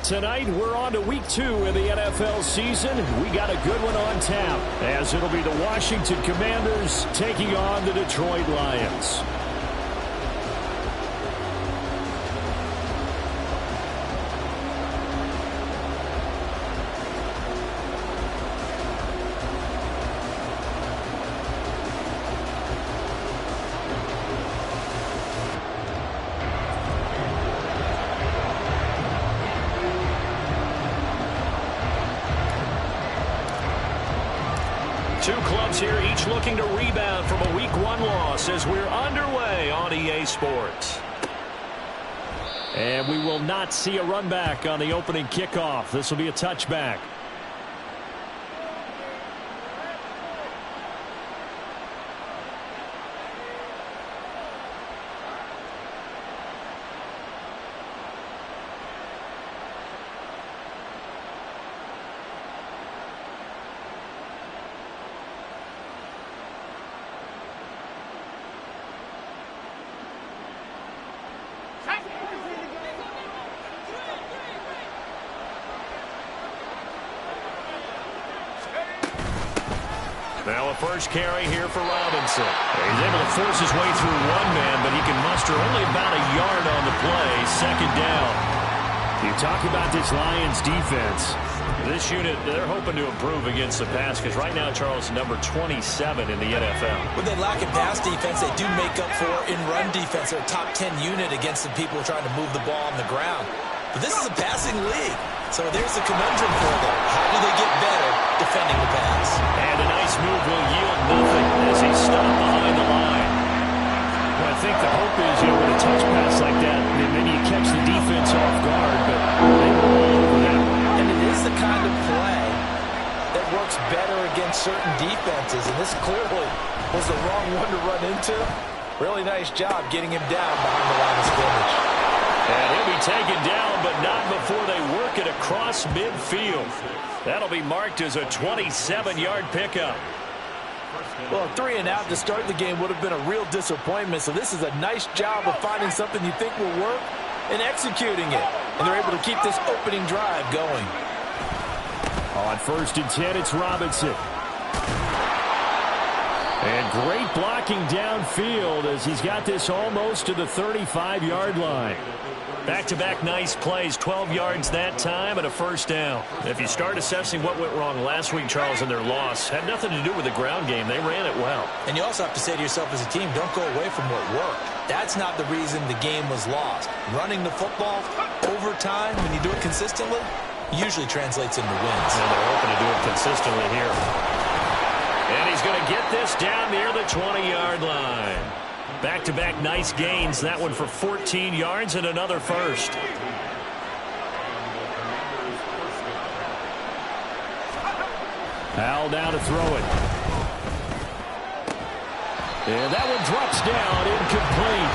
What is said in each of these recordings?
tonight, we're on to week 2 in the NFL season. We got a good one on tap, as it'll be the Washington Commanders taking on the Detroit Lions. Two clubs here, each looking to rebound from a Week 1 loss as we're underway on EA Sports. And we will not see a run back on the opening kickoff. This will be a touchback. Now a first carry here for Robinson. He's able to force his way through one man, but he can muster only about a yard on the play. Second down. You talk about this Lions defense. This unit, they're hoping to improve against the pass because right now, Charles, number 27 in the NFL. When they lack in pass defense, they do make up for in run defense. They're a top 10 unit against the people trying to move the ball on the ground. But this is a passing league, so there's a conundrum for them. How do they get better defending the pass? And a nice move will yield nothing as he's stopped behind the line. Well, I think the hope is, with a touch pass like that, maybe you catch the defense off guard, but they were all over that. And it is the kind of play that works better against certain defenses, and this clearly was the wrong one to run into. Really nice job getting him down behind the line of scrimmage. And he'll be taken down, but not before they work it across midfield. That'll be marked as a 27-yard pickup. Well, a 3-and-out to start the game would have been a real disappointment, so this is a nice job of finding something you think will work and executing it. And they're able to keep this opening drive going. On 1st and 10, it's Robinson. And great blocking downfield as he's got this almost to the 35-yard line. Back-to-back nice plays, 12 yards that time and a first down. If you start assessing what went wrong last week, Charles, in their loss, had nothing to do with the ground game. They ran it well. And you also have to say to yourself as a team, don't go away from what worked. That's not the reason the game was lost. Running the football over time, when you do it consistently, usually translates into wins. And they're hoping to do it consistently here. And he's going to get this down near the 20-yard line. Back-to-back nice gains. That one for 14 yards and another first. Powell down to throw it. And that one drops down, incomplete.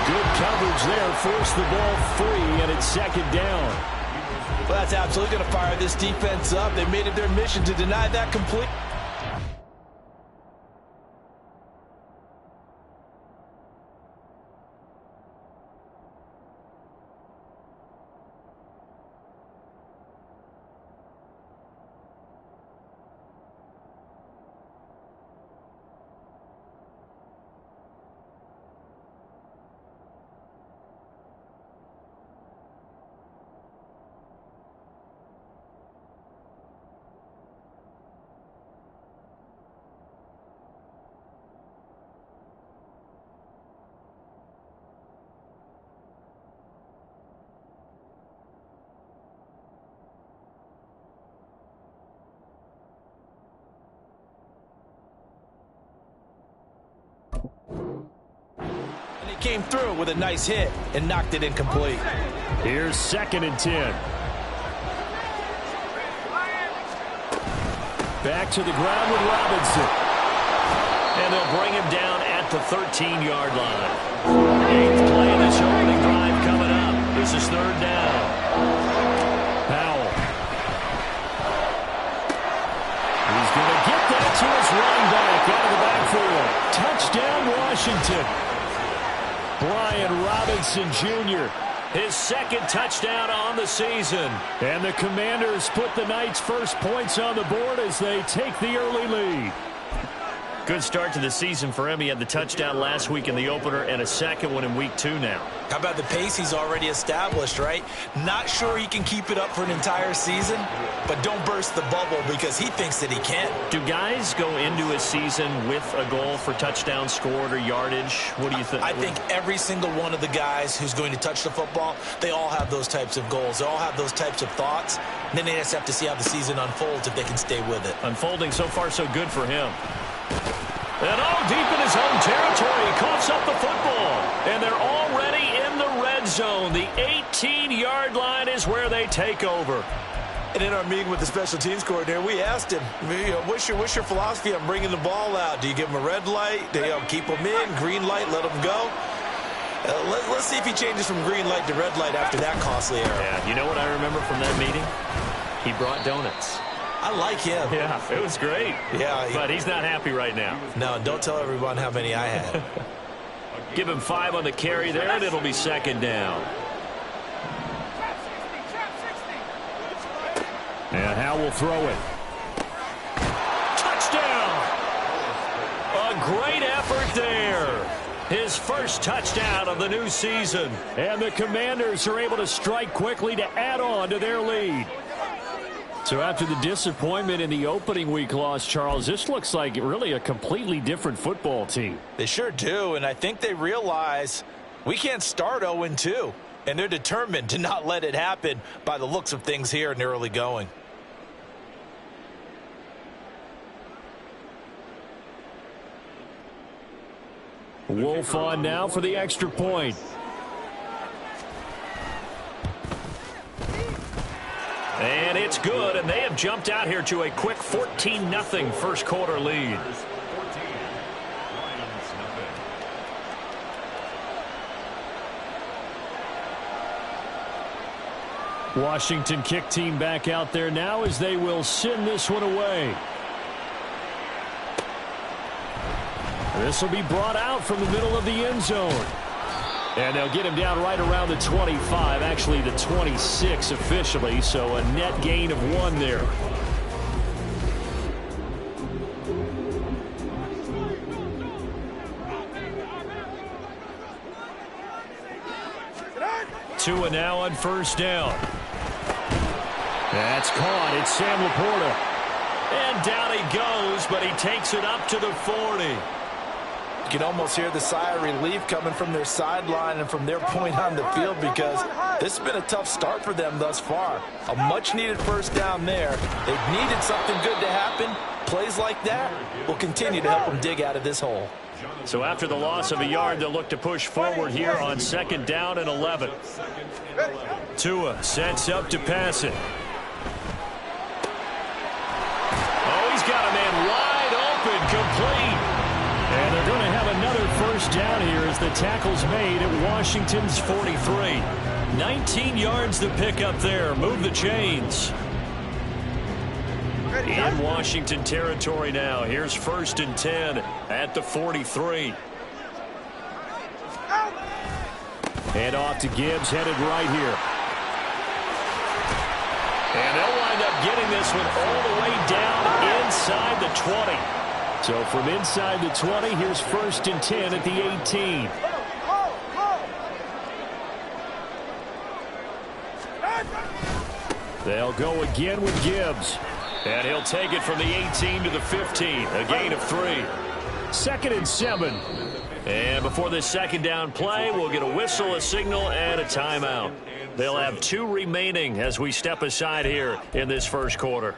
Good coverage there. Forced the ball free, and it's second down. Well, that's absolutely going to fire this defense up. They made it their mission to deny that complete. Came through with a nice hit and knocked it incomplete. Here's 2nd and 10. Back to the ground with Robinson. And they'll bring him down at the 13-yard line. 8th play of this opening drive coming up. This is 3rd down. Powell. He's going to get that to his running back out of the backfield. Touchdown, Washington. Brian Robinson Jr. His second touchdown on the season. And the Commanders put the Knights' first points on the board as they take the early lead. Good start to the season for him. He had the touchdown last week in the opener and a second one in week 2 now. How about the pace he's already established, right? Not sure he can keep it up for an entire season, but don't burst the bubble because he thinks that he can. Do guys go into a season with a goal for touchdowns scored or yardage? What do you think? I think every single one of the guys who's going to touch the football, they all have those types of goals. They all have those types of thoughts. And then they just have to see how the season unfolds if they can stay with it. Unfolding so far so good for him. And deep in his own territory, he coughs up the football. And they're already in the red zone. The 18-yard line is where they take over. And in our meeting with the special teams coordinator, we asked him, what's your philosophy on bringing the ball out? Do you give him a red light? Do you keep him in? Green light, let him go? Let's see if he changes from green light to red light after that costly error. Yeah, you know what I remember from that meeting? He brought donuts. I like him. Yeah, it was great. Yeah, but he's not happy right now. No, don't tell everyone how many I had. Give him 5 on the carry there, and it'll be second down. And Howe will throw it. Touchdown! A great effort there. His first touchdown of the new season. And the Commanders are able to strike quickly to add on to their lead. So after the disappointment in the opening week loss, Charles, this looks like really a completely different football team. They sure do, and I think they realize we can't start 0-2, and they're determined to not let it happen by the looks of things here in the early going. Wolf on now for the extra point. And it's good, and they have jumped out here to a quick 14-0 first quarter lead. Washington kick team back out there now as they will send this one away. This will be brought out from the middle of the end zone. And they'll get him down right around the 25, actually the 26 officially, so a net gain of 1 there. Tua now on first down. That's caught. It's Sam Laporta. And down he goes, but he takes it up to the 40. You can almost hear the sigh of relief coming from their sideline and from their point on the field because this has been a tough start for them thus far. A much-needed first down there. They've needed something good to happen. Plays like that will continue to help them dig out of this hole. So after the loss of a yard, they'll look to push forward here on second down and 11. Tua sets up to pass it. Oh, he's got a man wide open, complete. And they're going to have another first down here as the tackle's made at Washington's 43. 19 yards to pick up there. Move the chains. In Washington territory now. Here's 1st and 10 at the 43. Hand off to Gibbs, headed right here. And they'll wind up getting this one all the way down inside the 20. So from inside the 20, here's 1st and 10 at the 18. They'll go again with Gibbs. And he'll take it from the 18 to the 15. A gain of 3. 2nd and 7. And before this second down play, we'll get a whistle, a signal, and a timeout. They'll have 2 remaining as we step aside here in this first quarter.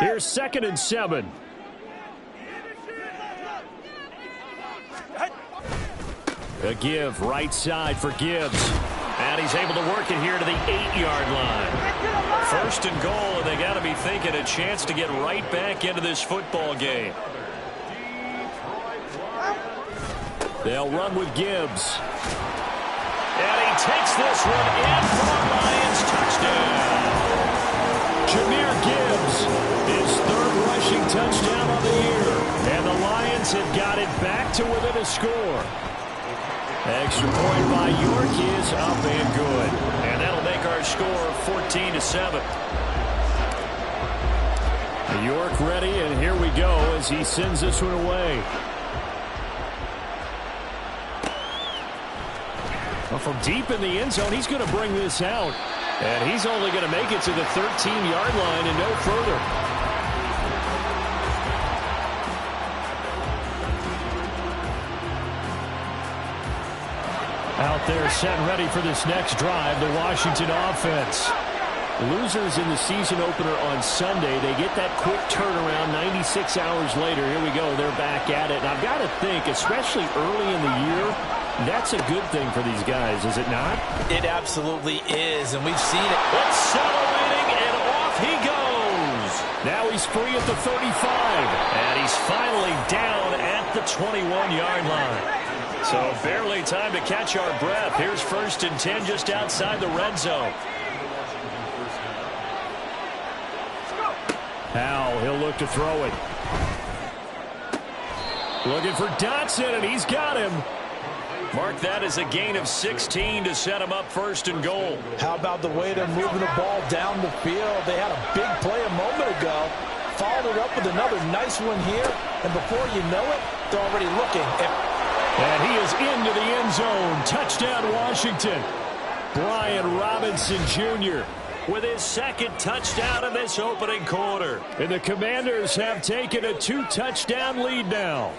Here's 2nd and 7. A give right side for Gibbs. And he's able to work it here to the 8-yard line. 1st and goal, and they got to be thinking a chance to get right back into this football game. They'll run with Gibbs. And he takes this one in for a Lions touchdown. Gibbs, his third rushing touchdown on the year. And the Lions have got it back to within a score. Extra point by York is up and good. And that'll make our score 14-7. York ready, and here we go as he sends this one away. Well, from deep in the end zone, he's going to bring this out. And he's only going to make it to the 13-yard line and no further. Out there set and ready for this next drive, the Washington offense. Losers in the season opener on Sunday. They get that quick turnaround 96 hours later. Here we go. They're back at it. And I've got to think, especially early in the year, that's a good thing for these guys, is it not? It absolutely is, and we've seen it. Accelerating, and off he goes. Now he's free at the 35. And he's finally down at the 21-yard line. So barely time to catch our breath. Here's 1st and 10 just outside the red zone. Howell, he'll look to throw it. Looking for Dotson, and he's got him. Mark that as a gain of 16 to set him up 1st and goal. How about the way they're moving the ball down the field? They had a big play a moment ago. Followed it up with another nice one here. And before you know it, they're already looking. And he is into the end zone. Touchdown, Washington. Brian Robinson Jr. with his 2nd touchdown in this opening quarter. And the Commanders have taken a 2-touchdown lead now.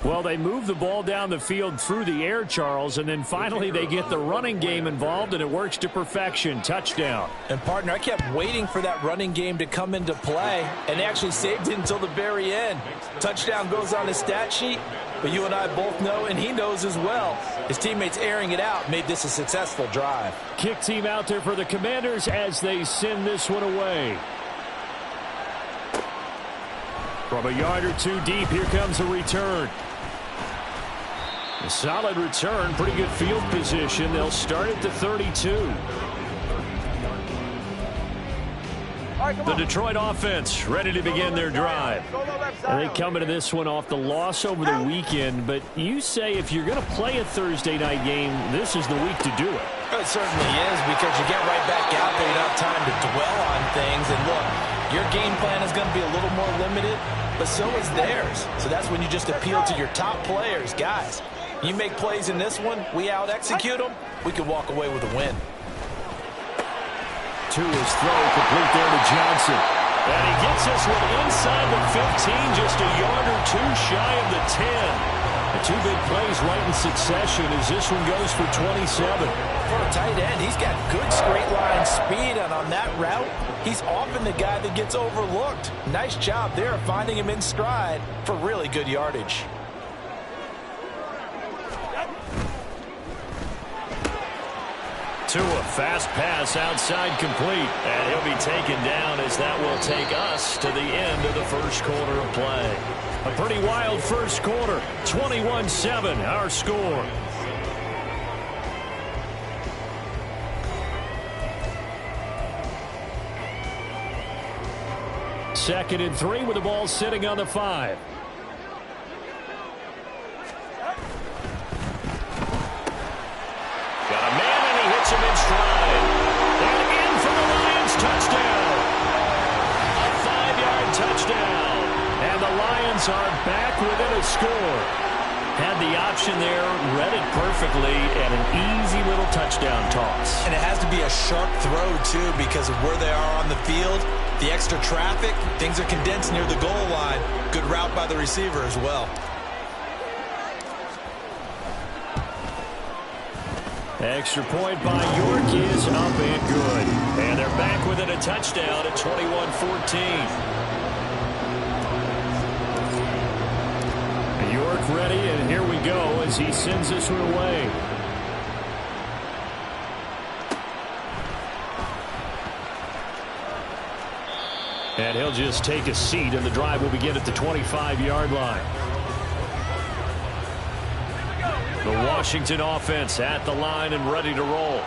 Well, they move the ball down the field through the air, Charles, and then finally they get the running game involved, and it works to perfection. Touchdown. And, partner, I kept waiting for that running game to come into play, and actually saved it until the very end. Touchdown goes on his stat sheet, but you and I both know, and he knows as well, his teammates airing it out made this a successful drive. Kick team out there for the Commanders as they send this one away. From a yard or two deep, here comes a return. A solid return, pretty good field position. They'll start at the 32. The Detroit offense ready to begin their drive. And they come into this one off the loss over the weekend, but you say if you're going to play a Thursday night game, this is the week to do it. It certainly is, because you get right back out there. You don't have time to dwell on things. And look, your game plan is going to be a little more limited, but so is theirs. So that's when you just appeal to your top players. Guys, you make plays in this one, we out-execute them, we can walk away with a win. To his throw, complete there to Johnson. And he gets this one inside the 15, just a yard or two shy of the 10. The two big plays right in succession as this one goes for 27. For a tight end, he's got good straight line speed, and on that route, he's often the guy that gets overlooked. Nice job there of finding him in stride for really good yardage. To a fast pass outside complete. And he'll be taken down as that will take us to the end of the first quarter of play. A pretty wild first quarter. 21-7, our score. Second and 3 with the ball sitting on the 5. Him in stride. And in for the Lions touchdown. A 5-yard touchdown. And the Lions are back within a score. Had the option there, read it perfectly, and an easy little touchdown toss. And it has to be a sharp throw, too, because of where they are on the field. The extra traffic, things are condensed near the goal line. Good route by the receiver as well. Extra point by York is up and good. And they're back within a touchdown at 21-14. York ready, and here we go as he sends this one away. And he'll just take a seat, and the drive will begin at the 25-yard line. The Washington offense at the line and ready to roll.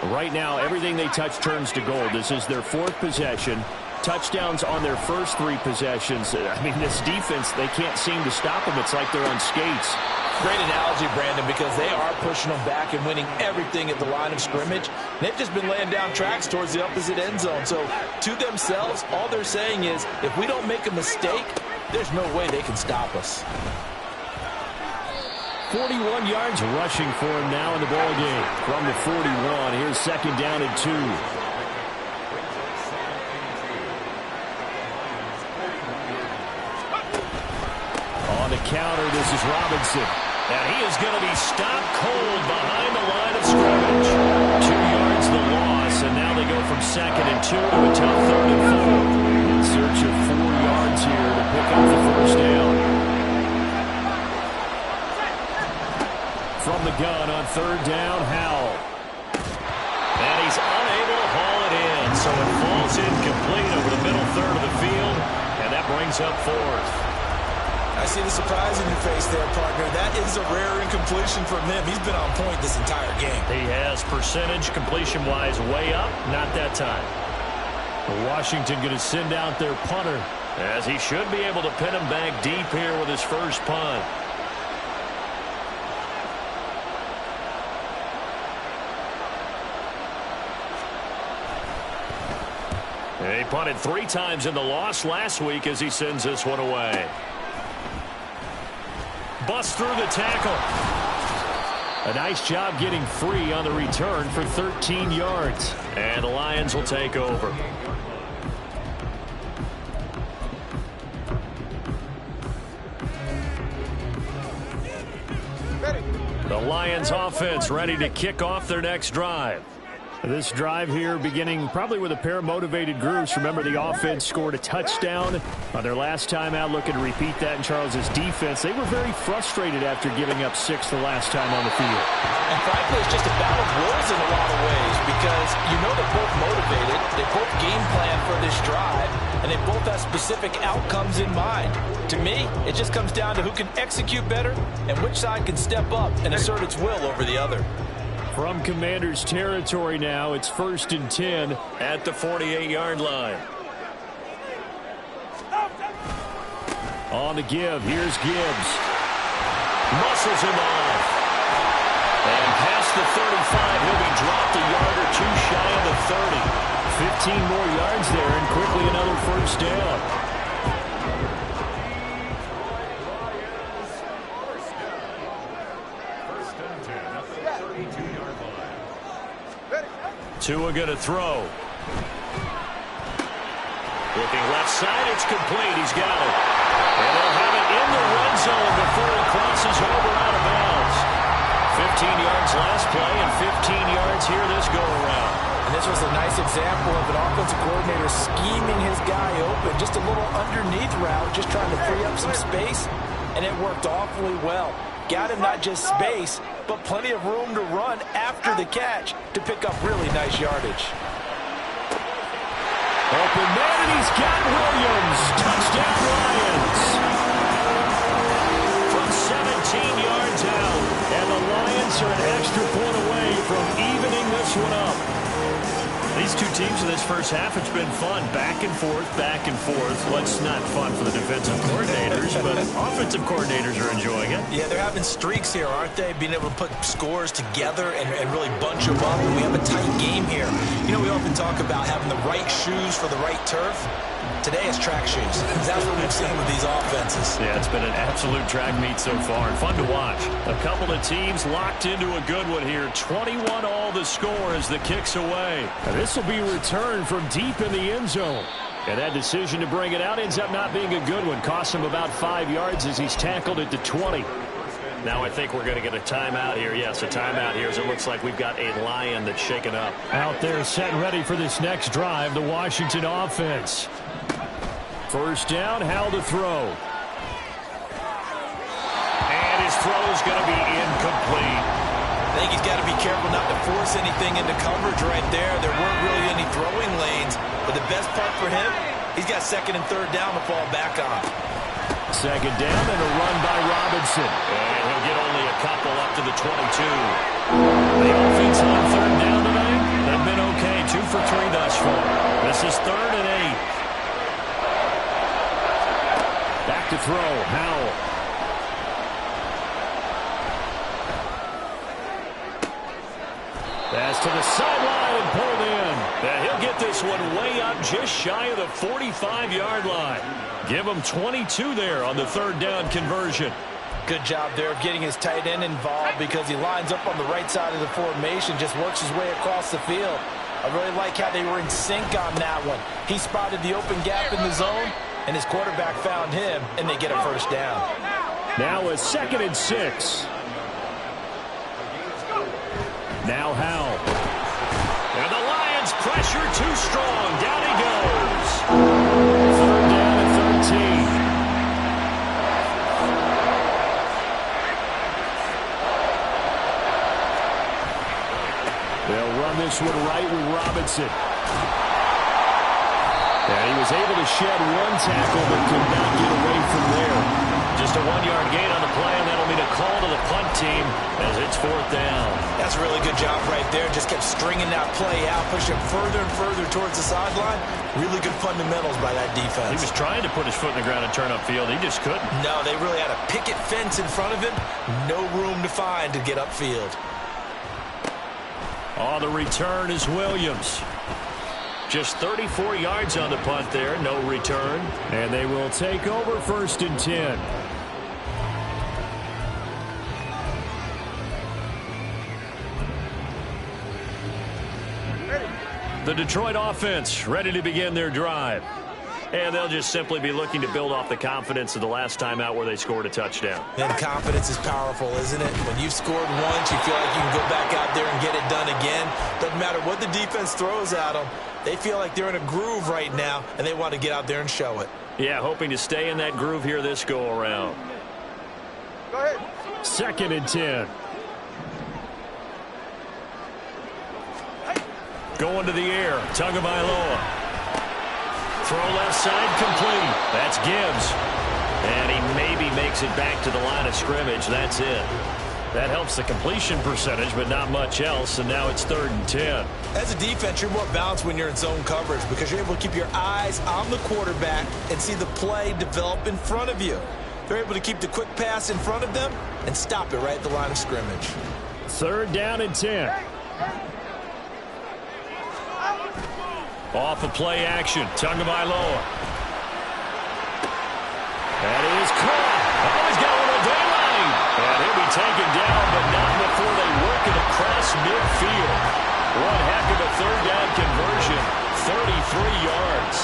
Right now, everything they touch turns to gold. This is their 4th possession. Touchdowns on their first 3 possessions. I mean, this defense, they can't seem to stop them. It's like they're on skates. Great analogy, Brandon, because they are pushing them back and winning everything at the line of scrimmage. They've just been laying down tracks towards the opposite end zone. So to themselves, all they're saying is, if we don't make a mistake, there's no way they can stop us. 41 yards rushing for him now in the ball game. From the 41, here's 2nd down and 2. On the counter, this is Robinson. And he is going to be stopped cold behind the line of scrimmage. 2 yards the loss, and now they go from 2nd and 2 to a tough 3rd and 4. In search of 4 yards here to pick up the first down. From the gun on 3rd down, Howell. And he's unable to haul it in, so it falls incomplete over the middle third of the field, and that brings up 4th. I see the surprise in your face there, partner. That is a rare incompletion from him. He's been on point this entire game. He has percentage completion-wise way up, not that time. Washington going to send out their punter, as he should be able to pin him back deep here with his first punt. He punted 3 times in the loss last week as he sends this one away. Bust through the tackle. A nice job getting free on the return for 13 yards. And the Lions will take over. The Lions offense ready to kick off their next drive. This drive here beginning probably with a pair of motivated groups. Remember, the offense scored a touchdown on their last time out, looking to repeat that in Charles's defense. They were very frustrated after giving up 6 the last time on the field. And frankly, it's just a battle of wills in a lot of ways because you know they're both motivated, they both game plan for this drive, and they both have specific outcomes in mind. To me, it just comes down to who can execute better and which side can step up and assert its will over the other. From Commander's territory now, it's 1st and 10 at the 48-yard line. On the give, here's Gibbs. Muscles him off. And past the 35, he'll be dropped a yard or 2 shy of the 30. 15 more yards there, and quickly another first down. Tua going to throw. Looking left side, it's complete. He's got it. And they'll have it in the red zone before he crosses over out of bounds. 15 yards last play and 15 yards here this go-around. And this was a nice example of an offensive coordinator scheming his guy open. Just a little underneath route, just trying to free up some space, and it worked awfully well. Got him not just space, but plenty of room to run after the catch to pick up really nice yardage. Open man, and he's got Williams. Touchdown, Lions. From 17 yards out. And the Lions are an extra point away from evening this one up. These two teams in this first half, it's been fun. Back and forth, back and forth. Well, it's not fun for the defensive coordinators, but offensive coordinators are enjoying it. Yeah, they're having streaks here, aren't they? Being able to put scores together and really bunch them up. And we have a tight game here. You know, we often talk about having the right shoes for the right turf. Today it's track shoes. That's what we've seen with these offenses. Yeah, it's been an absolute track meet so far. And fun to watch. A couple of teams locked into a good one here. 21-all the score as the kick's away. This will be returned from deep in the end zone. And that decision to bring it out ends up not being a good one. Costs him about 5 yards as he's tackled at the 20. Now I think we're going to get a timeout here. Yes, a timeout here as it looks like we've got a Lion that's shaken up. Out there set and ready for this next drive, the Washington offense. First down, Howell to throw. And his throw is going to be incomplete. I think he's got to be careful not to force anything into coverage right there. There weren't really any throwing lanes. But the best part for him, he's got 2nd and 3rd down to fall back on. 2nd down and a run by Robinson. And he'll get only a couple up to the 22. The offense on 3rd down tonight. throw. Howell. Pass to the sideline and pulled in. And he'll get this one way up just shy of the 45-yard line. Give him 22 there on the third down conversion. Good job there of getting his tight end involved because he lines up on the right side of the formation, just works his way across the field. I really like how they were in sync on that one. He spotted the open gap in the zone, and his quarterback found him, and they get a first down. Now a 2nd and 6. Now Howell. And the Lions pressure too strong. Down he goes. 3rd down and 13. They'll run this one right with Robinson. And he was able to shed one tackle but could not get away from there. Just a 1-yard gain on the play, and that'll mean a call to the punt team as it's 4th down. That's a really good job right there. Just kept stringing that play out, pushing further and further towards the sideline. Really good fundamentals by that defense. He was trying to put his foot in the ground and turn upfield. He just couldn't. No, they really had a picket fence in front of him. No room to find to get upfield. On the return is Williams. Just 34 yards on the punt there. No return. And they will take over 1st and 10. The Detroit offense ready to begin their drive. And they'll just simply be looking to build off the confidence of the last time out where they scored a touchdown. And confidence is powerful, isn't it? When you've scored once, you feel like you can go back out there and get it done again. Doesn't matter what the defense throws at them. They feel like they're in a groove right now, and they want to get out there and show it. Yeah, hoping to stay in that groove here this go-around. Go ahead. 2nd and 10. Going to the air. Tagovailoa. Throw left side complete. That's Gibbs. And he maybe makes it back to the line of scrimmage. That's it. That helps the completion percentage, but not much else. And now it's 3rd and 10. As a defense, you're more balanced when you're in zone coverage because you're able to keep your eyes on the quarterback and see the play develop in front of you. They're able to keep the quick pass in front of them and stop it right at the line of scrimmage. 3rd down and 10. Off of play action. Tagovailoa. That is caught. Oh, he's got a little daylight. And he'll be taken down, but not before they work it across midfield. One heck of a 3rd down conversion. 33 yards.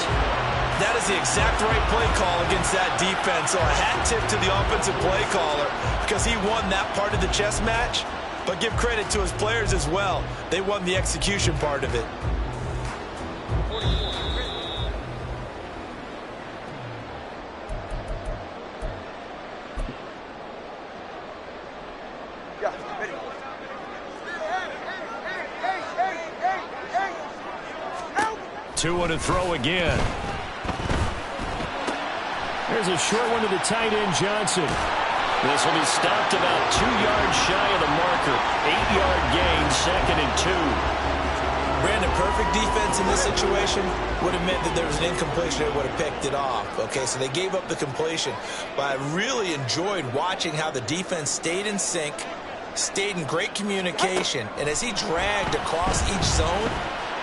That is the exact right play call against that defense. So a hat tip to the offensive play caller because he won that part of the chess match. But give credit to his players as well. They won the execution part of it. Tua to throw again. There's a short one to the tight end, Johnson. This will be stopped about 2 yards shy of the marker. 8-yard gain, 2nd and 2. Brandon, perfect defense in this situation would have meant that there was an incompletion. They would have picked it off. Okay, so they gave up the completion. But I really enjoyed watching how the defense stayed in sync, stayed in great communication, and as he dragged across each zone,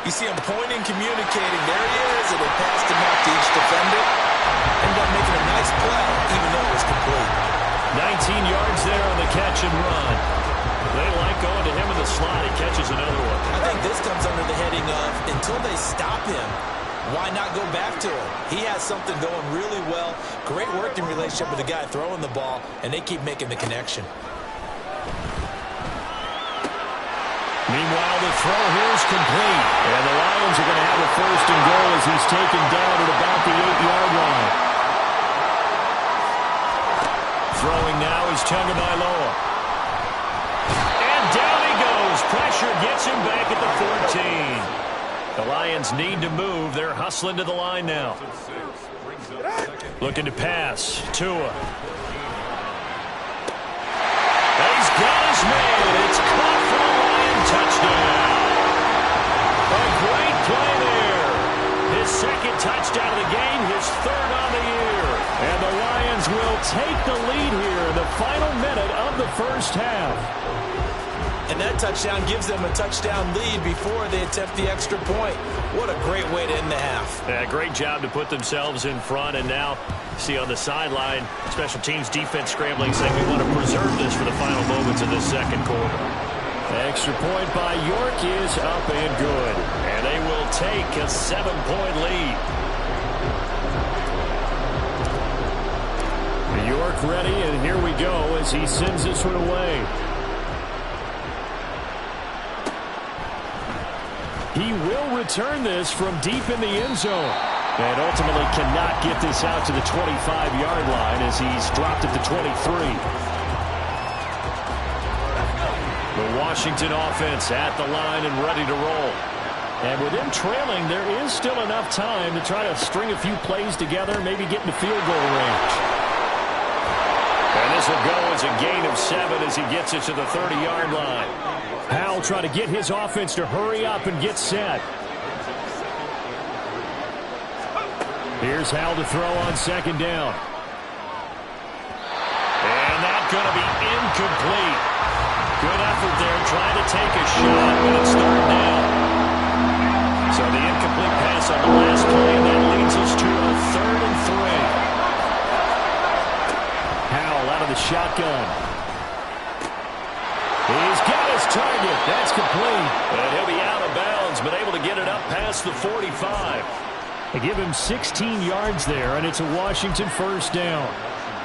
you see him pointing, communicating. There he is, and they passed him out to each defender. Ended up making a nice play, even though it was complete. 19 yards there on the catch and run. They like going to him in the slot. He catches another one. I think this comes under the heading of, until they stop him, why not go back to him? He has something going really well. Great working relationship with the guy throwing the ball, and they keep making the connection. Meanwhile, the throw here is complete. And the Lions are going to have a 1st and goal as he's taken down at about the 8-yard line. Throwing now is Tagovailoa. And down he goes. Pressure gets him back at the 14. The Lions need to move. They're hustling to the line now. Looking to pass. Tua. He's got his man. It's caught for a Lion touchdown. A great play there. His 2nd touchdown of the game, his 3rd on the year. And the Lions will take the lead here in the final minute of the first half. And that touchdown gives them a touchdown lead before they attempt the extra point. What a great way to end the half. Yeah, great job to put themselves in front. And now, see on the sideline, special teams defense scrambling, saying we want to preserve this for the final moments of this second quarter. Extra point by York is up and good. And they will take a 7-point lead. York ready, and here we go as he sends this one away. He will return this from deep in the end zone. And ultimately cannot get this out to the 25-yard line as he's dropped at the 23. The Washington offense at the line and ready to roll. And with them trailing, there is still enough time to try to string a few plays together, maybe get into field goal range. And this will go as a gain of 7 as he gets it to the 30-yard line. Howell trying to get his offense to hurry up and get set. Here's Howell to throw on second down. And that's going to be incomplete. Good effort there trying to take a shot, but it's third down. So the incomplete pass on the last play, and that leads us to a 3rd and 3. Howell out of the shotgun. He's got his target. That's complete. And he'll be out of bounds, but able to get it up past the 45. They give him 16 yards there, and it's a Washington first down.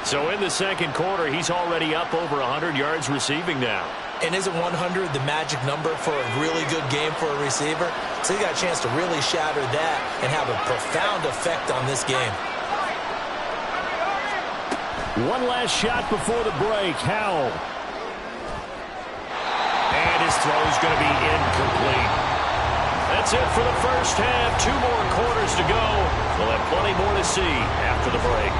So in the second quarter, he's already up over 100 yards receiving now. And isn't 100 the magic number for a really good game for a receiver? So he got a chance to really shatter that and have a profound effect on this game. One last shot before the break. Howell. And his throw is going to be incomplete. That's it for the first half. 2 more quarters to go. We'll have plenty more to see after the break.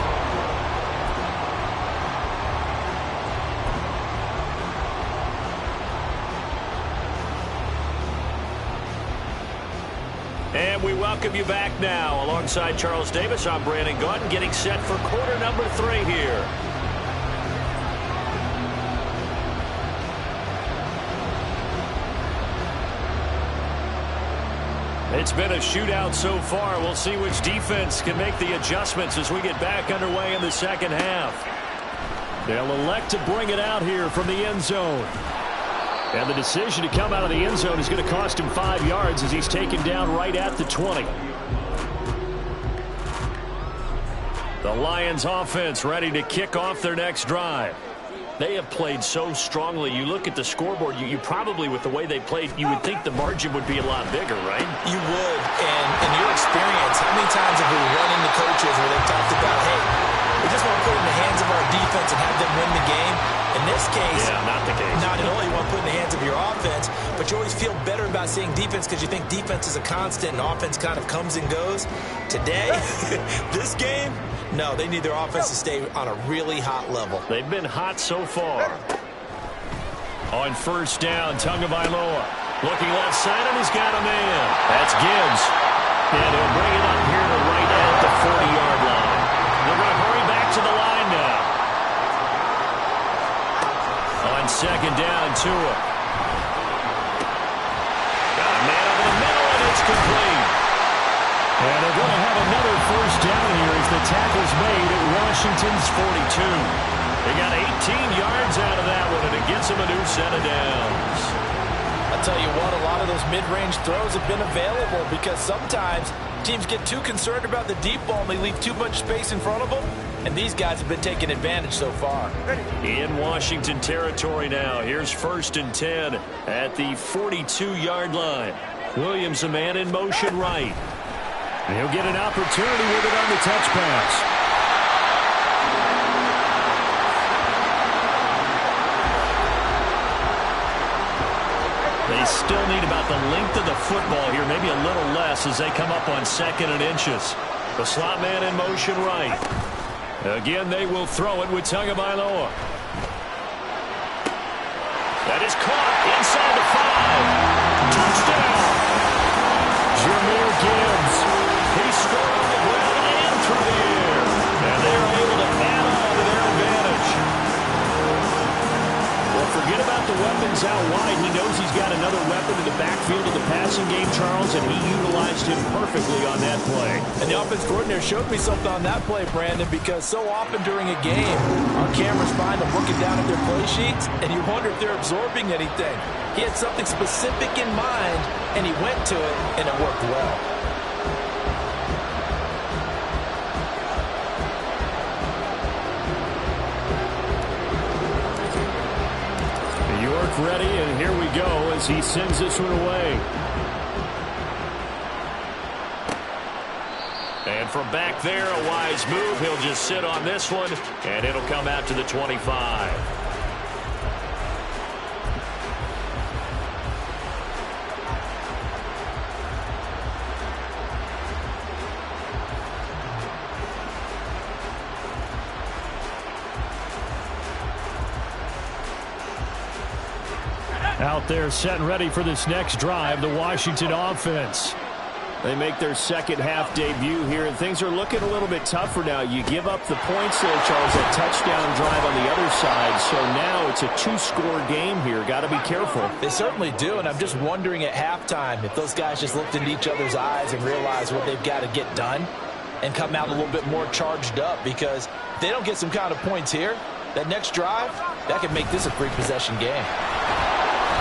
And we welcome you back now. Alongside Charles Davis, I'm Brandon Gaudin, getting set for quarter number 3 here. It's been a shootout so far. We'll see which defense can make the adjustments as we get back underway in the second half. They'll elect to bring it out here from the end zone. And the decision to come out of the end zone is going to cost him 5 yards as he's taken down right at the 20. The Lions offense ready to kick off their next drive. They have played so strongly. You look at the scoreboard, you probably, with the way they played, you would think the margin would be a lot bigger, right? You would. And in your experience, how many times have we run into coaches where they've talked about, hey, we just want to put it in the hands of our defense and have them win the game? In this case, yeah, not the case. Not at all. You want to put it in the hands of your offense, but you always feel better about seeing defense because you think defense is a constant and offense kind of comes and goes. Today, this game, no, they need their offense to stay on a really hot level. They've been hot so far. On first down, Tagovailoa looking left side, and he's got a man. That's Gibbs. And he'll bring it up here to right at the 40-yard line. They're going to hurry back to the line now. On second down, Tua. Got a man over the middle, and it's complete. And they're going to have another first down here as the tackle's made at Washington's 42. They got 18 yards out of that one, and it gets them a new set of downs. I'll tell you what, a lot of those mid-range throws have been available because sometimes teams get too concerned about the deep ball and they leave too much space in front of them, and these guys have been taking advantage so far. In Washington territory now, here's 1st and 10 at the 42-yard line. Williams, a man in motion right. He'll get an opportunity with it on the touch pass. They still need about the length of the football here, maybe a little less as they come up on 2nd and inches. The slot man in motion right. Again, they will throw it with Tagovailoa. That is caught inside the 5. Touchdown! Jahmyr Gibbs. He scored on the ground and through the air. And they are able to add on to their advantage. the weapons out wide. He knows he's got another weapon in the backfield of the passing game, Charles, and he utilized him perfectly on that play. And the offense coordinator showed me something on that play, Brandon, because so often during a game, our cameras find them looking down at their play sheets, and you wonder if they're absorbing anything. He had something specific in mind, and he went to it, and it worked well. York ready, and here we go as he sends this one away. And from back there, a wise move. He'll just sit on this one, and it'll come out to the 25. Out there set and ready for this next drive, the Washington offense. They make their second half debut here, and things are looking a little bit tougher now. You give up the points there, Charles, that touchdown drive on the other side. So now it's a two-score game here. Got to be careful. They certainly do, and I'm just wondering at halftime if those guys just looked into each other's eyes and realized what they've got to get done and come out a little bit more charged up, because if they don't get some kind of points here, that next drive, that could make this a three-possession game.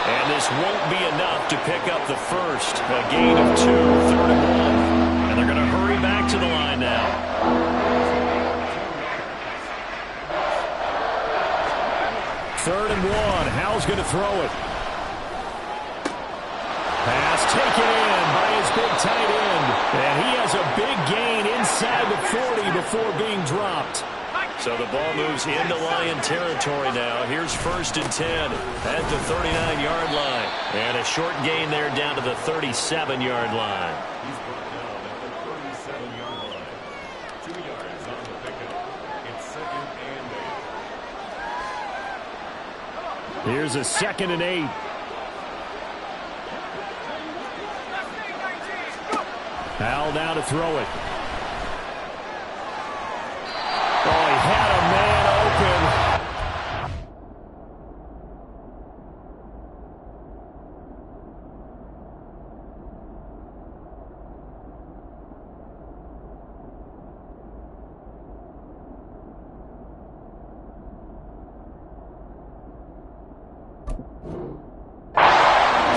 And this won't be enough to pick up the first. A gain of 2, 3rd and 1. And they're going to hurry back to the line now. Third and 1. Howell's going to throw it. Pass taken in by his big tight end. And he has a big gain inside the 40 before being dropped. So the ball moves into Lion territory now. Here's 1st and 10 at the 39-yard line. And a short gain there down to the 37-yard line. He's brought down at the 37-yard line. 2 yards on the pickup. It's 2nd and 8. Here's a 2nd and 8. Howell now to throw it. Oh, he had a man open.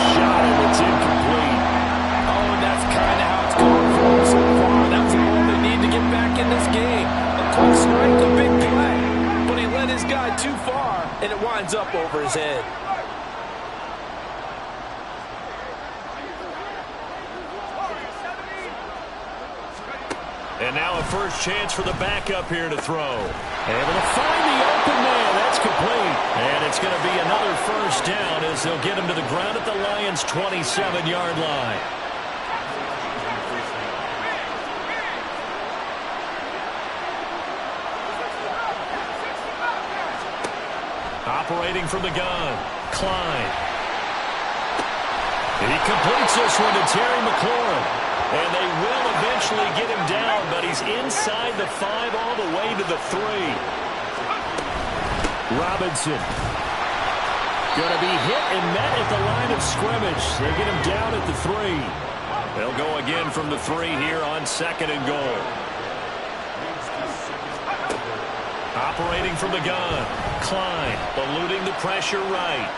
Shot, and it's incomplete. Oh, and that's kind of how it's going for them so far. That's all they need to get back in this game. Quick strike, a big play, but he led his guy too far, and it winds up over his head. And now a first chance for the backup here to throw. Able to find the open man. That's complete. And it's going to be another first down as they'll get him to the ground at the Lions' 27-yard line. Operating from the gun, Klein. He completes this one to Terry McLaurin. And they will eventually get him down, but he's inside the 5 all the way to the 3. Robinson. Going to be hit and met at the line of scrimmage. They get him down at the 3. They'll go again from the 3 here on 2nd and goal. Operating from the gun, Klein eluding the pressure right.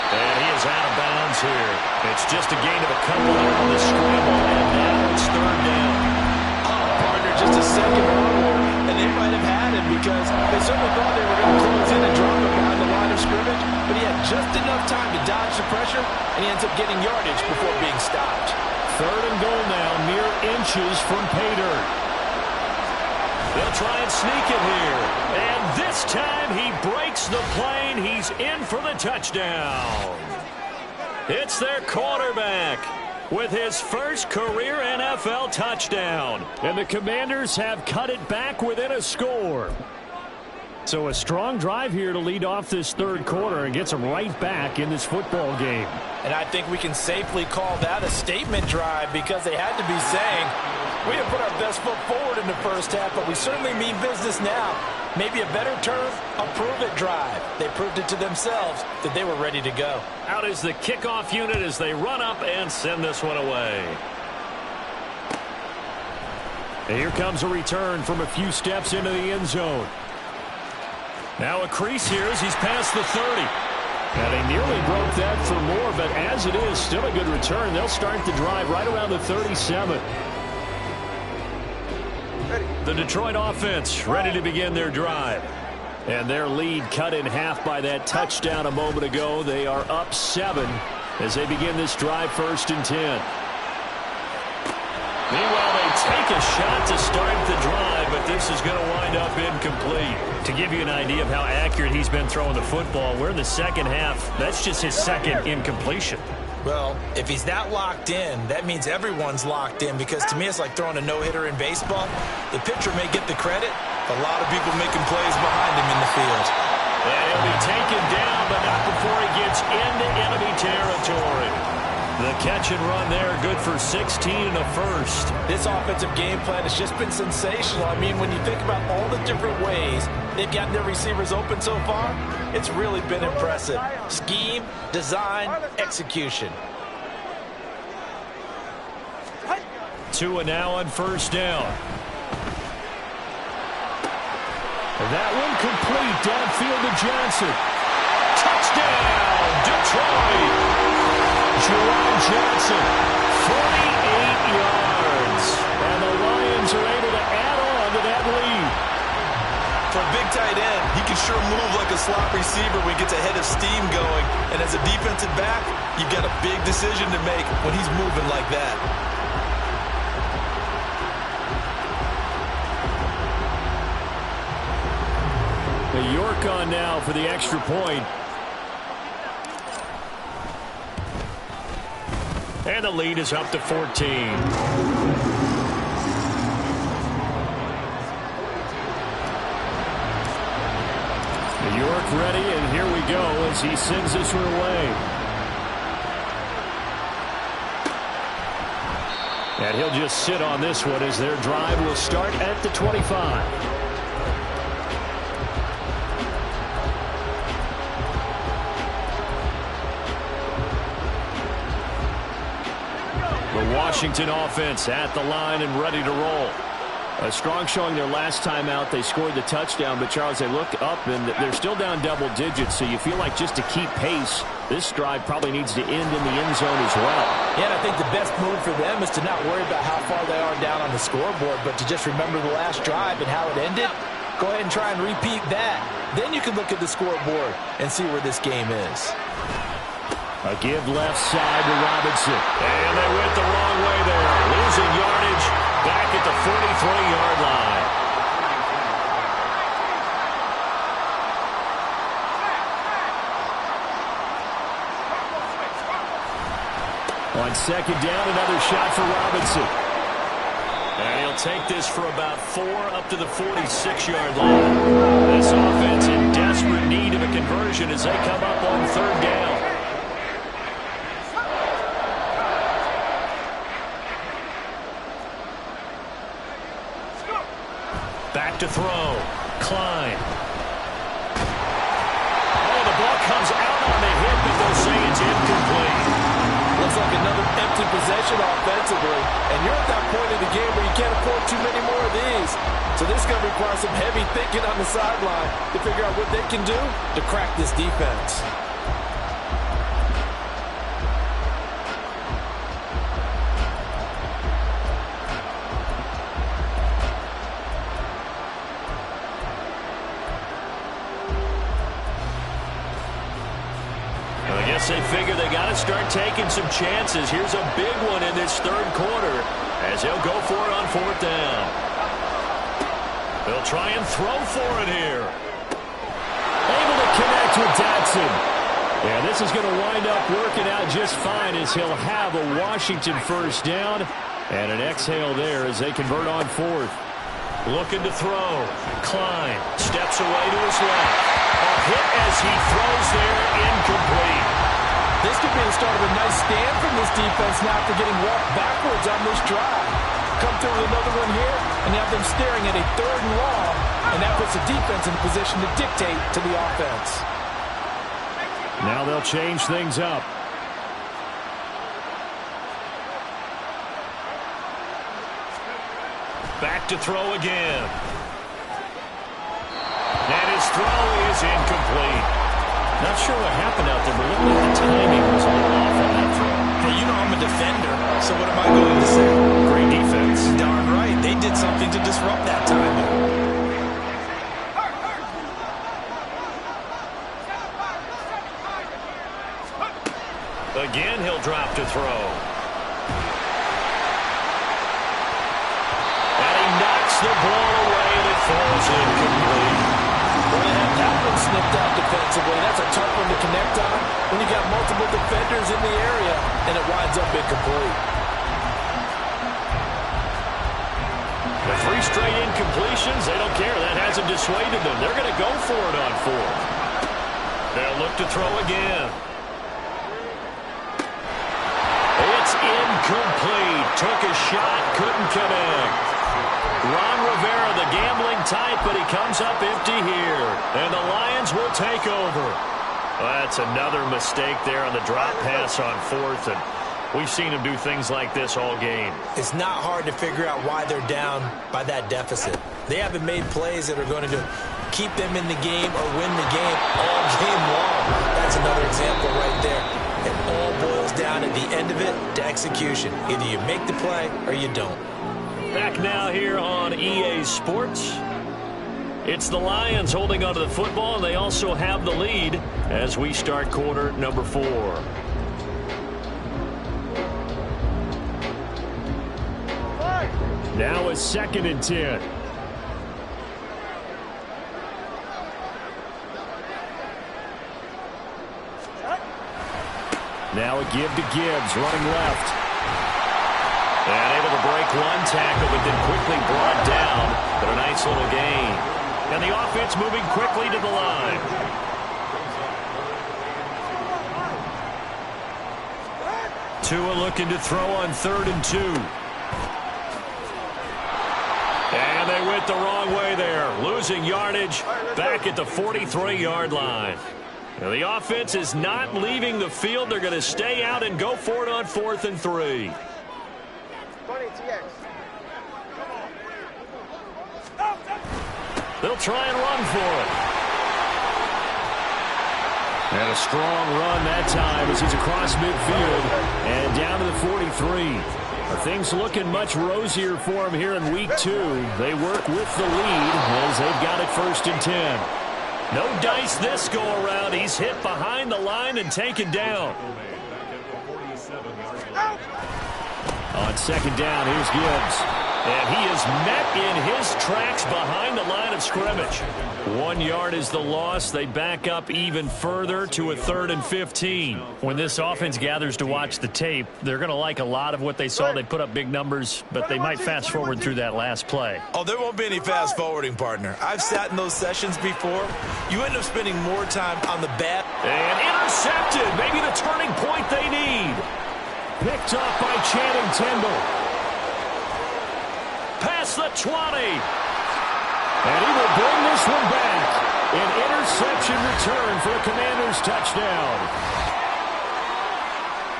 And he is out of bounds here. It's just a gain of a couple there on the scramble, and now it's 3rd down. Oh, partner, just a second earlier, and they might have had him because they certainly thought they were going to close in and drop him behind the line of scrimmage, but he had just enough time to dodge the pressure, and he ends up getting yardage before being stopped. 3rd and goal now, mere inches from pay dirt. They'll try and sneak it here. And this time he breaks the plane. He's in for the touchdown. It's their quarterback with his first career NFL touchdown. And the Commanders have cut it back within a score. So a strong drive here to lead off this 3rd quarter and gets them right back in this football game. And I think we can safely call that a statement drive because they had to be saying, We didn't put our best foot forward in the first half, but we certainly mean business now. Maybe a better term, a prove-it drive. They proved it to themselves that they were ready to go. Out is the kickoff unit as they run up and send this one away. And here comes a return from a few steps into the end zone. Now a crease here as he's past the 30. And they nearly broke that for more, but as it is, still a good return. They'll start the drive right around the 37. The Detroit offense ready to begin their drive. And their lead cut in half by that touchdown a moment ago. They are up 7 as they begin this drive, 1st and 10. Meanwhile, they take a shot to start the drive, but this is going to wind up incomplete. To give you an idea of how accurate he's been throwing the football, we're in the second half. That's just his second incompletion. Well, if he's that locked in, that means everyone's locked in, because to me it's like throwing a no-hitter in baseball. The pitcher may get the credit, a lot of people making plays behind him in the field. And he'll be taken down, but not before he gets into enemy territory. The catch and run there, good for 16 and a first. This offensive game plan has just been sensational. I mean, when you think about all the different ways they've gotten their receivers open so far, it's really been impressive. Scheme, design, execution. Tua now on 1st down. And that one complete downfield to Johnson. Touchdown, Detroit! Jerome Johnson, 48 yards. And the Lions are able to add on to that lead. For a big tight end, he can sure move like a slot receiver when he gets a head of steam going. And as a defensive back, you've got a big decision to make when he's moving like that. The York on now for the extra point. And the lead is up to 14. New York ready, and here we go as he sends this one away. And he'll just sit on this one as their drive will start at the 25. Washington offense at the line and ready to roll. A strong showing their last time out. They scored the touchdown, but Charles, they look up and they're still down double digits, so you feel like just to keep pace, this drive probably needs to end in the end zone as well. Yeah, and I think the best move for them is to not worry about how far they are down on the scoreboard, but to just remember the last drive and how it ended. Go ahead and try and repeat that. Then you can look at the scoreboard and see where this game is. A give left side to Robinson. And they went the wrong way there. Losing yardage back at the 43-yard line. On 2nd down, another shot for Robinson. And he'll take this for about 4 up to the 46-yard line. This offense in desperate need of a conversion as they come up on 3rd down. Back to throw. Klein. Oh, the ball comes out on the hit, but they'll say it's incomplete. Looks like another empty possession offensively. And you're at that point in the game where you can't afford too many more of these. So this is going to require some heavy thinking on the sideline to figure out what they can do to crack this defense. They figure they got to start taking some chances. Here's a big one in this 3rd quarter as they'll go for it on 4th down. They'll try and throw for it here. Able to connect with Dotson. Yeah, this is going to wind up working out just fine as he'll have a Washington 1st down and an exhale there as they convert on 4th. Looking to throw. Klein steps away to his left. A hit as he throws there, incomplete. This could be the start of a nice stand from this defense now after getting walked backwards on this drive. come through with another one here, and you have them staring at a 3rd and long, and that puts the defense in a position to dictate to the offense. Now they'll change things up. Back to throw again. And his throw is incomplete. Not sure what happened out there, but looking at the timing was a little off on that throw. Hey, you know I'm a defender, so what am I going to say? Great defense. Darn right. They did something to disrupt that timing. Again, he'll drop to throw. And he knocks the ball away, and it falls incomplete. Well, they have that one snipped out defensively. That's a tough one to connect on when you got multiple defenders in the area, and it winds up incomplete. The 3 straight incompletions, they don't care. That hasn't dissuaded them. They're going to go for it on 4th. They'll look to throw again. It's incomplete. Took a shot, couldn't connect. Ron Rivera, the gambling type, but he comes up empty here. And the Lions will take over. Well, that's another mistake there on the drop pass on 4th. And we've seen him do things like this all game. It's not hard to figure out why they're down by that deficit. They haven't made plays that are going to keep them in the game or win the game all game long. That's another example right there. It all boils down at the end of it to execution. Either you make the play or you don't. Back now here on EA Sports. It's the Lions holding onto the football, and they also have the lead as we start quarter number 4. Now it's 2nd and 10. Now a give to Gibbs, running left. And able to break one tackle, but then quickly brought down. But a nice little gain. And the offense moving quickly to the line. Tua looking to throw on 3rd and 2. And they went the wrong way there. Losing yardage back at the 43-yard line. Now the offense is not leaving the field. They're going to stay out and go for it on 4th and 3. They'll try and run for it. And a strong run that time as he's across midfield and down to the 43. Things looking much rosier for him here in week 2. They work with the lead as they've got it 1st and 10. No dice this go around. He's hit behind the line and taken down. On 2nd down, here's Gibbs. And he is met in his tracks behind the line of scrimmage. 1 yard is the loss. They back up even further to a 3rd and 15. When this offense gathers to watch the tape, they're going to like a lot of what they saw. They put up big numbers, but they might fast forward through that last play. Oh, there won't be any fast forwarding, partner. I've sat in those sessions before. You end up spending more time on the bad. And intercepted. Maybe the turning point they need. Picked up by Channing Tindall. Past the 20. And he will bring this one back. An interception return for a Commanders touchdown.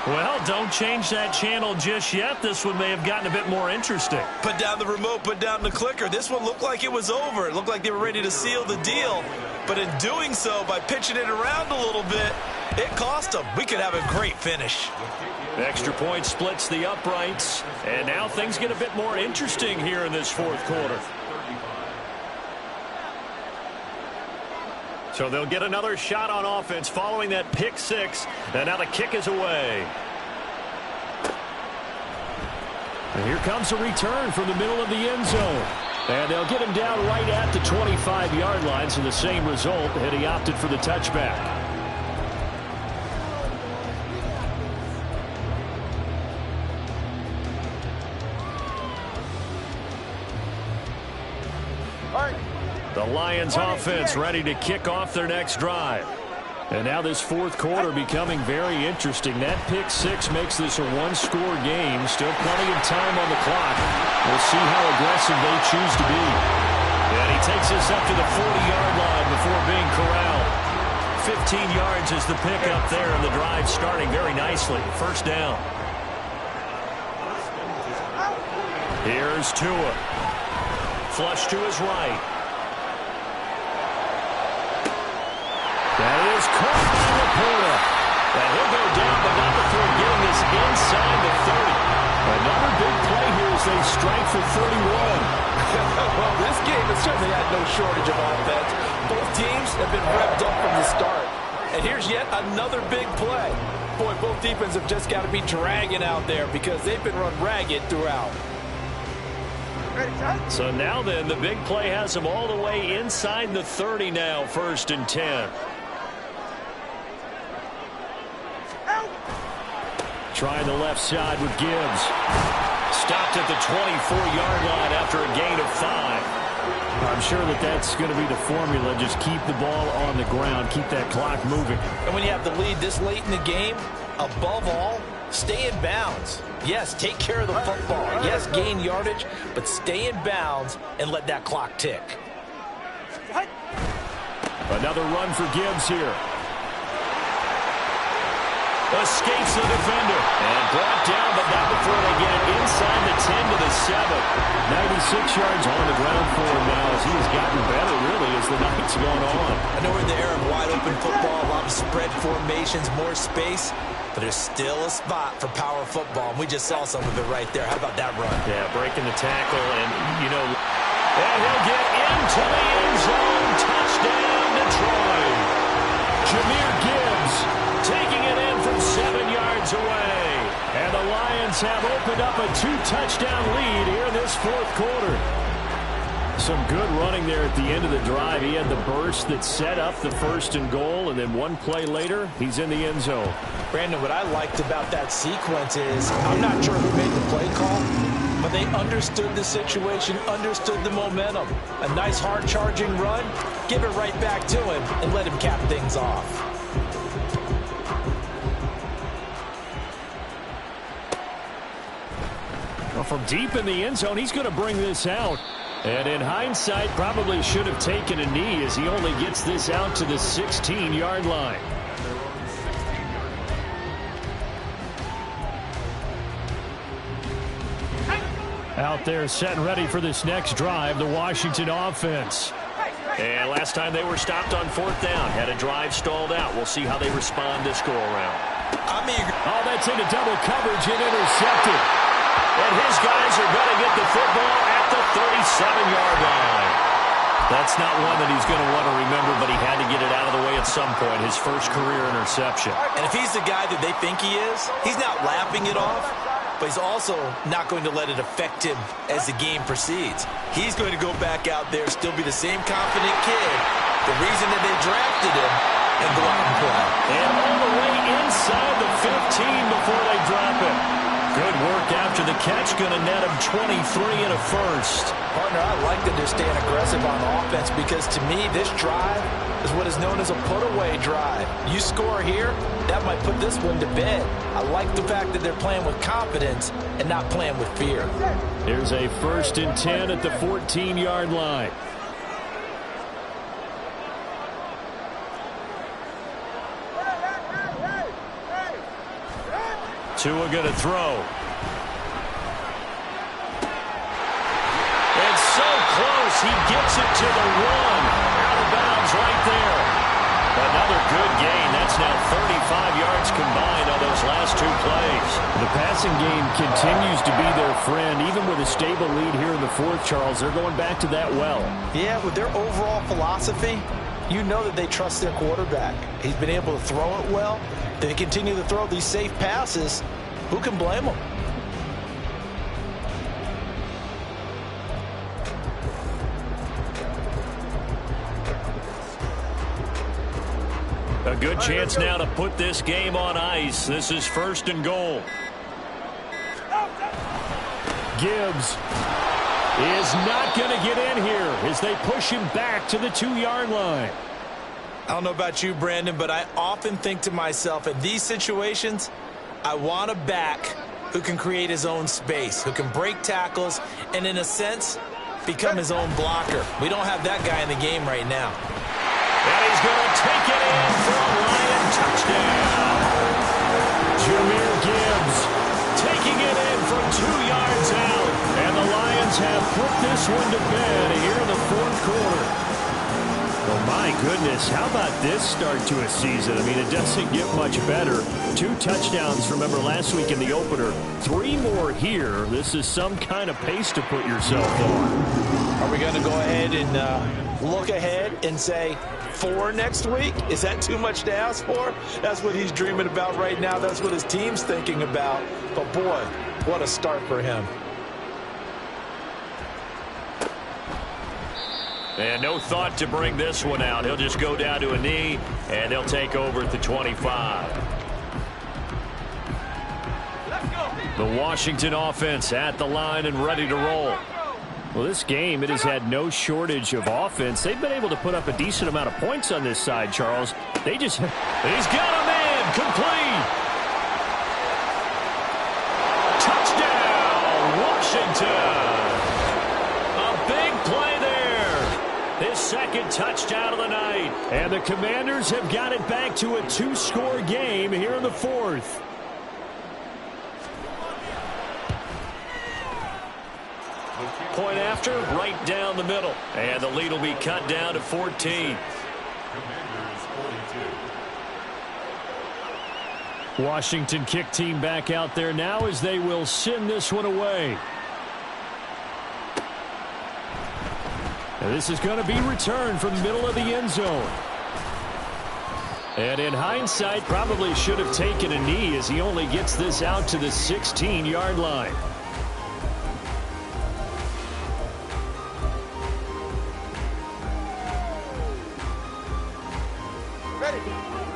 Well, don't change that channel just yet. This one may have gotten a bit more interesting. Put down the remote, put down the clicker. This one looked like it was over. It looked like they were ready to seal the deal. But in doing so, by pitching it around a little bit, it cost them. We could have a great finish. Extra point splits the uprights. And now things get a bit more interesting here in this 4th quarter. So they'll get another shot on offense following that pick 6. And now the kick is away. And here comes a return from the middle of the end zone. And they'll get him down right at the 25-yard line. So the same result, and he opted for the touchback. The Lions offense ready to kick off their next drive. And now this fourth quarter becoming very interesting. That pick six makes this a one-score game. Still plenty of time on the clock. We'll see how aggressive they choose to be. And he takes this up to the 40-yard line before being corralled. 15 yards is the pick up there, and the drive starting very nicely. First down. Here's Tua. Flush to his right. That is caught by Laporta. And he'll go down, but not before getting this inside the 30. Another big play here as they strike for 31. Well, this game has certainly had no shortage of offense. Both teams have been revved up from the start. And here's yet another big play. Boy, both defenses have just got to be dragging out there because they've been run ragged throughout. So now then, the big play has them all the way inside the 30 now, 1st and 10. Trying the left side with Gibbs. Stopped at the 24-yard line after a gain of 5. I'm sure that that's going to be the formula. Just keep the ball on the ground. Keep that clock moving. And when you have the lead this late in the game, above all, stay in bounds. Yes, take care of the football. Yes, gain yardage, but stay in bounds and let that clock tick. Another run for Gibbs here. Escapes the defender. And brought down, but not before they get inside the 10 to the 7. 96 yards on the ground for him now as he has gotten better, really, as the night's gone on. I know we're in the era of wide-open football, a lot of spread formations, more space, but there's still a spot for power football, and we just saw some of it right there. How about that run? Yeah, breaking the tackle, and, you know, and he'll get into the end zone. Touchdown, Detroit. Jahmyr Gibbs taking it in from 7 yards away. And the Lions have opened up a 2-touchdown lead here in this fourth quarter. Some good running there at the end of the drive. He had the burst that set up the 1st and goal, and then one play later, he's in the end zone. Brandon, what I liked about that sequence is, I'm not sure who made the play call, but they understood the situation, understood the momentum. A nice hard-charging run, give it right back to him, and let him cap things off. Well, from deep in the end zone, he's going to bring this out. And in hindsight, probably should have taken a knee as he only gets this out to the 16-yard line. Out there set and ready for this next drive, the Washington offense. And last time they were stopped on 4th down, had a drive stalled out. We'll see how they respond this go-around. Oh, that's into double coverage and intercepted. And his guys are going to get the football at the 37-yard line. That's not one that he's going to want to remember, but he had to get it out of the way at some point. His first career interception. And if he's the guy that they think he is, he's not laughing it off, but he's also not going to let it affect him as the game proceeds. He's going to go back out there, still be the same confident kid, the reason that they drafted him, and go out and play. And all the way inside the 15 before they drop it. Good work after the catch. Going to net him 23 and a first. Partner, I like that they're staying aggressive on offense because to me, this drive is what is known as a put-away drive. You score here, that might put this one to bed. I like the fact that they're playing with confidence and not playing with fear. Here's a 1st and 10 at the 14-yard line. Tua going to throw. It's so close. He gets it to the 1. Out of bounds right there. Another good gain. That's now 35 yards combined on those last 2 plays. The passing game continues to be their friend. Even with a stable lead here in the 4th, Charles, they're going back to that well. Yeah, with their overall philosophy, you know that they trust their quarterback. He's been able to throw it well. They continue to throw these safe passes. Who can blame them? A good chance now to put this game on ice. This is 1st and goal. Gibbs is not going to get in here as they push him back to the 2-yard line. I don't know about you, Brandon, but I often think to myself, in these situations, I want a back who can create his own space, who can break tackles, and in a sense, become his own blocker. We don't have that guy in the game right now. And he's going to take it in for a Lion touchdown. Jahmyr Gibbs taking it in from 2 yards out. And the Lions have put this one to bed here in the fourth quarter. Oh, my goodness. How about this start to a season? I mean, it doesn't get much better. 2 touchdowns, remember, last week in the opener. 3 more here. This is some kind of pace to put yourself on. Are we going to go ahead and look ahead and say 4 next week? Is that too much to ask for? That's what he's dreaming about right now. That's what his team's thinking about. But, boy, what a start for him. And no thought to bring this one out. He'll just go down to a knee, and they'll take over at the 25. The Washington offense at the line and ready to roll. Well, this game, it has had no shortage of offense. They've been able to put up a decent amount of points on this side, Charles. They just... He's got a man complete. Touchdown, Washington. A big play there. His second touchdown of the night. And the Commanders have got it back to a 2-score game here in the fourth. Point after, right down the middle. And the lead will be cut down to 14. Commanders 42. Washington kick team back out there now as they will send this one away. And this is going to be returned from the middle of the end zone. And in hindsight, probably should have taken a knee as he only gets this out to the 16-yard line.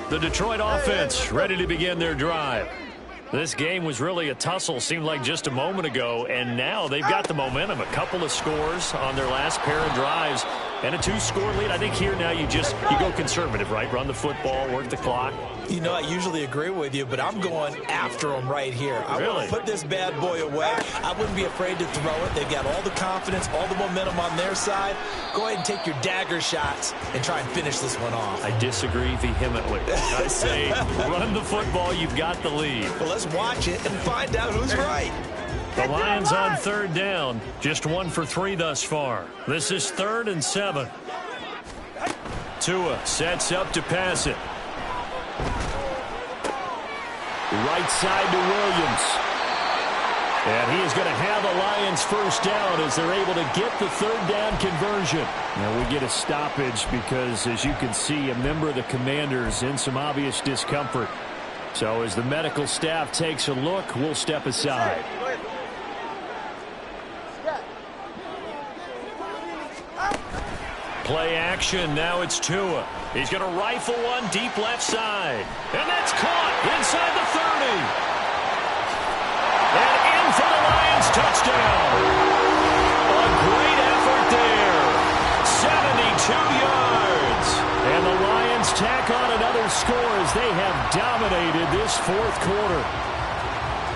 The Detroit offense ready to begin their drive. This game was really a tussle, seemed like just a moment ago, and now they've got the momentum. A couple of scores on their last pair of drives and a 2-score lead. I think here now you go conservative, right? Run the football, work the clock. You know, I usually agree with you, but I'm going after them right here. I Really? want to put this bad boy away. I wouldn't be afraid to throw it. They've got all the confidence, all the momentum on their side. Go ahead and take your dagger shots and try and finish this one off. I disagree vehemently. I say run the football, you've got the lead. Well, let's watch it and find out who's right. The Lions on third down. Just 1 for 3 thus far. This is 3rd and 7. Tua sets up to pass it. Right side to Williams. And he is going to have the Lions first down as they're able to get the 3rd down conversion. Now we get a stoppage because, as you can see, a member of the Commanders in some obvious discomfort. So as the medical staff takes a look, we'll step aside. Play action. Now it's Tua. He's going to rifle one deep left side. And that's caught inside the 30. And in for the Lions touchdown. A great effort there. 72 yards. And the Lions tack on another score as they have dominated this fourth quarter.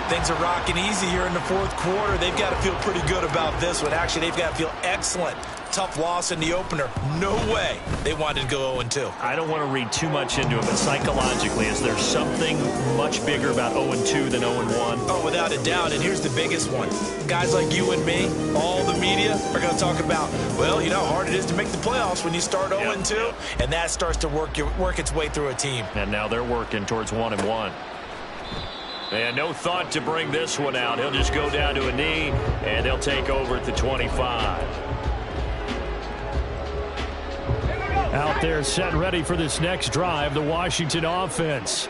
Things are rocking easy here in the fourth quarter. They've got to feel pretty good about this one. Actually, they've got to feel excellent. Tough loss in the opener. No way they wanted to go 0-2. I don't want to read too much into it, but psychologically, is there something much bigger about 0-2 than 0-1? Oh, without a doubt, and here's the biggest one. Guys like you and me, all the media, are going to talk about, well, you know how hard it is to make the playoffs when you start 0-2, and that starts to work its way through a team. And now they're working towards 1-1. And no thought to bring this one out. He'll just go down to a knee, and they'll take over at the 25. Out there set ready for this next drive, the Washington offense.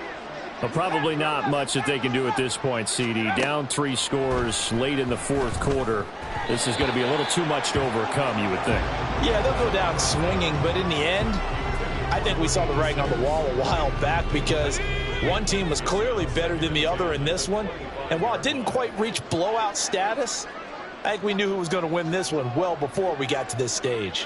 But probably not much that they can do at this point, CD. Down 3 scores late in the fourth quarter. This is going to be a little too much to overcome, you would think. Yeah, they'll go down swinging, but in the end, I think we saw the writing on the wall a while back because one team was clearly better than the other in this one. And while it didn't quite reach blowout status, I think we knew who was going to win this one well before we got to this stage.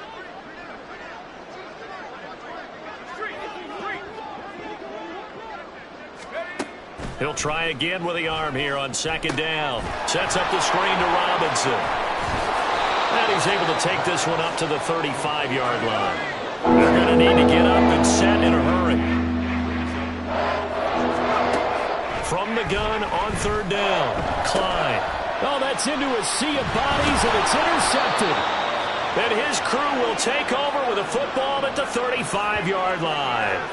He'll try again with the arm here on second down. Sets up the screen to Robinson. And he's able to take this one up to the 35-yard line. They're going to need to get up and set in a hurry. From the gun on third down, Klein. Oh, that's into a sea of bodies, and it's intercepted. And his crew will take over with a football at the 35-yard line.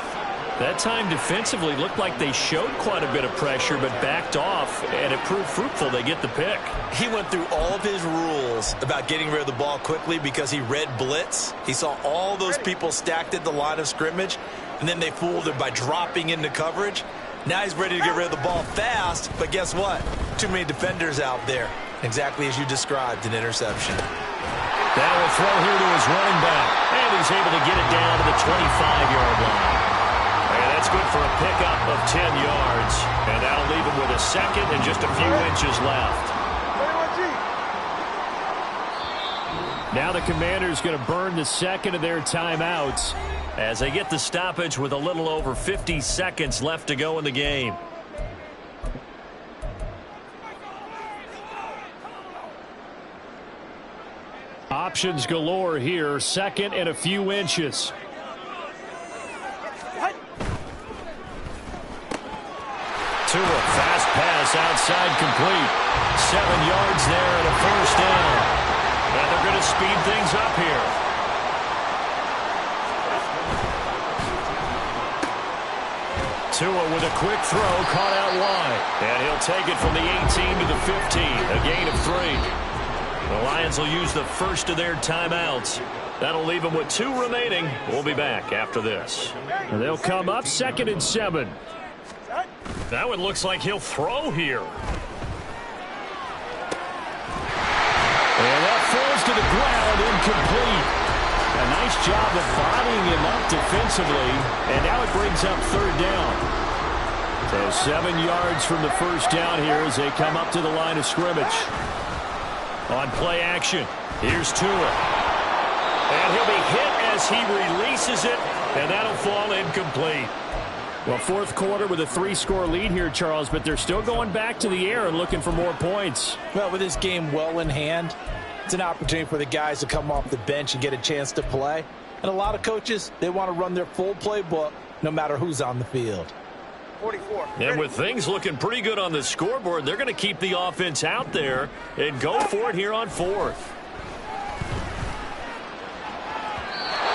That time defensively looked like they showed quite a bit of pressure but backed off, and it proved fruitful. They get the pick. He went through all of his rules about getting rid of the ball quickly because he read blitz. He saw all those people stacked at the line of scrimmage, and then they fooled him by dropping into coverage. Now he's ready to get rid of the ball fast, but guess what? Too many defenders out there. Exactly as you described, an interception. Now will throw here to his running back, and he's able to get it down to the 25-yard line. And that's good for a pickup of 10 yards. And that'll leave him with a second and just a few inches left. Now the Commanders going to burn the second of their timeouts as they get the stoppage with a little over 50 seconds left to go in the game. Options galore here. Second and a few inches. To a fast pass outside complete. 7 yards there and a first down. And they're going to speed things up here. Tua with a quick throw, caught out wide. And he'll take it from the 18 to the 15, a gain of 3. The Lions will use the first of their timeouts. That'll leave them with 2 remaining. We'll be back after this. And they'll come up 2nd and 7. That one looks like he'll throw here. And that falls to the ground, incomplete. A nice job of bodying him up defensively, and now it brings up 3rd down. So 7 yards from the first down here as they come up to the line of scrimmage. On play action, here's Tua. And he'll be hit as he releases it, and that'll fall incomplete. Well, 4th quarter with a 3-score lead here, Charles, but they're still going back to the air and looking for more points. Well, with this game well in hand, it's an opportunity for the guys to come off the bench and get a chance to play. And a lot of coaches, they want to run their full playbook no matter who's on the field. 44. And with things looking pretty good on the scoreboard, they're going to keep the offense out there and go for it here on 4th.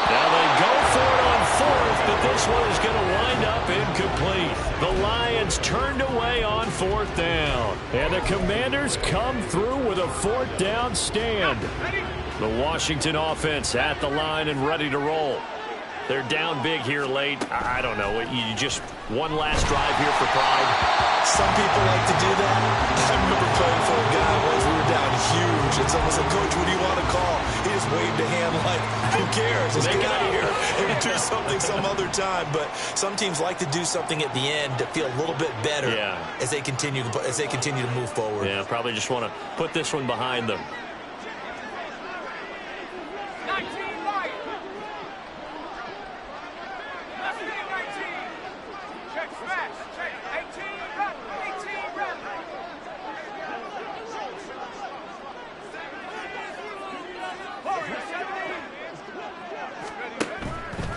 Now they go for it on 4th, but this one is going to wind up incomplete. The Lions turned away on 4th down. And the Commanders come through with a 4th down stand. The Washington offense at the line and ready to roll. They're down big here late. I don't know. You just one last drive here for pride. Some people like to do that. I remember playing for a guy once. We were down huge, and someone said, "Coach, what do you want to call?" He just waved a hand like, "Who cares? Let's get out of here and do something some other time." But some teams like to do something at the end to feel a little bit better as they continue to move forward. Yeah, probably just want to put this one behind them.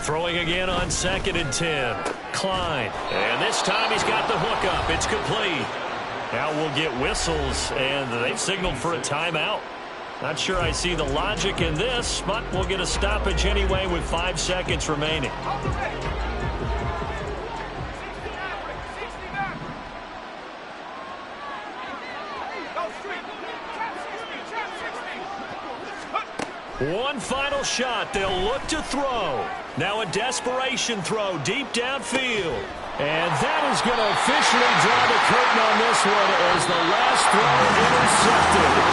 Throwing again on 2nd and 10. Klein. And this time he's got the hook up. It's complete. Now we'll get whistles, and they've signaled for a timeout. Not sure I see the logic in this, but we'll get a stoppage anyway with 5 seconds remaining. One final shot. They'll look to throw. Now a desperation throw deep downfield. And that is going to officially draw the curtain on this one as the last throw intercepted.